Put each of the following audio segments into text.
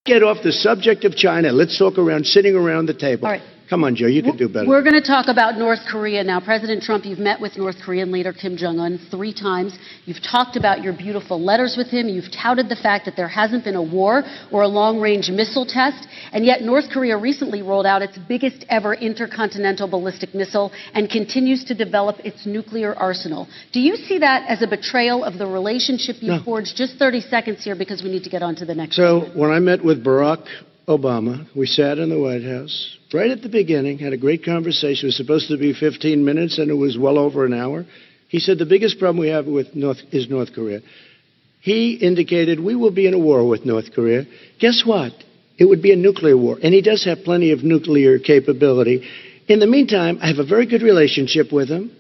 get off the subject of China. Let's talk sitting around the table. All right. Come on, Joe, you can do better. We're going to talk about North Korea now. President Trump, you've met with North Korean leader Kim Jong-un 3 times. You've talked about your beautiful letters with him. You've touted the fact that there hasn't been a war or a long-range missile test. And yet North Korea recently rolled out its biggest ever intercontinental ballistic missile and continues to develop its nuclear arsenal. Do you see that as a betrayal of the relationship you forged? Just 30 seconds here because we need to get on to the next So when I met with Barack Obama, we sat in the White House right at the beginning, had a great conversation. It was supposed to be 15 minutes, and it was well over an hour. He said the biggest problem we have with North Korea. He indicated we will be in a war with North Korea. Guess what? It would be a nuclear war, and he does have plenty of nuclear capability. In the meantime, I have a very good relationship with him.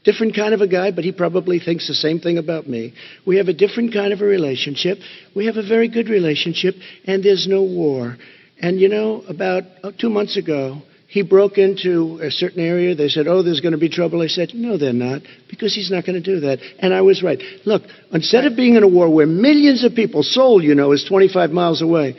Different kind of a guy, but he probably thinks the same thing about me. We have a different kind of a relationship. We have a very good relationship, and there's no war. And, you know, about 2 months ago, he broke into a certain area. They said, oh, there's going to be trouble. I said, no, they're not, because he's not going to do that. And I was right. Look, instead of being in a war where millions of people, Seoul, you know, is 25 miles away,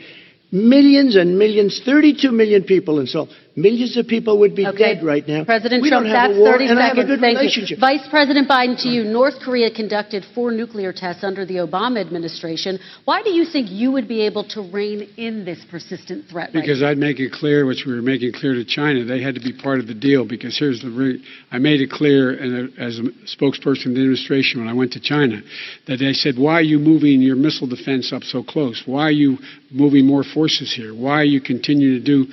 millions and millions, 32 million people in Seoul. Millions of people would be dead right now. President we Trump, don't have that's a war, 30 and seconds. I have a good Thank relationship. you. Vice President Biden, to you. North Korea conducted 4 nuclear tests under the Obama administration. Why do you think you would be able to rein in this persistent threat? Because I'd make it clear, which we were making clear to China, they had to be part of the deal. Because here's I made it clear as a spokesperson of the administration when I went to China, that they said, why are you moving your missile defense up so close? Why are you moving more forces here? Why are you continuing to do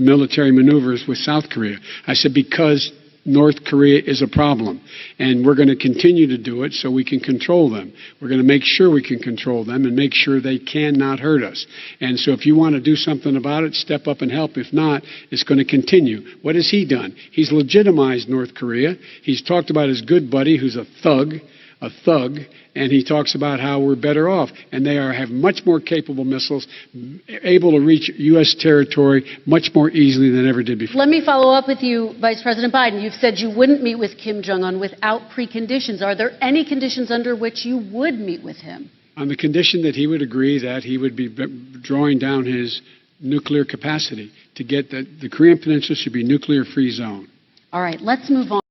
military maneuvers with South Korea? I said, because North Korea is a problem, and we're going to continue to do it so we can control them. We're going to make sure we can control them and make sure they cannot hurt us. And so if you want to do something about it, step up and help. If not, it's going to continue. What has he done? He's legitimized North Korea. He's talked about his good buddy who's a thug, and he talks about how we're better off. And they have much more capable missiles, able to reach U.S. territory much more easily than ever did before. Let me follow up with you, Vice President Biden. You've said you wouldn't meet with Kim Jong-un without preconditions. Are there any conditions under which you would meet with him? On the condition that he would agree that he would be drawing down his nuclear capacity to get the Korean Peninsula should be a nuclear-free zone. All right, let's move on.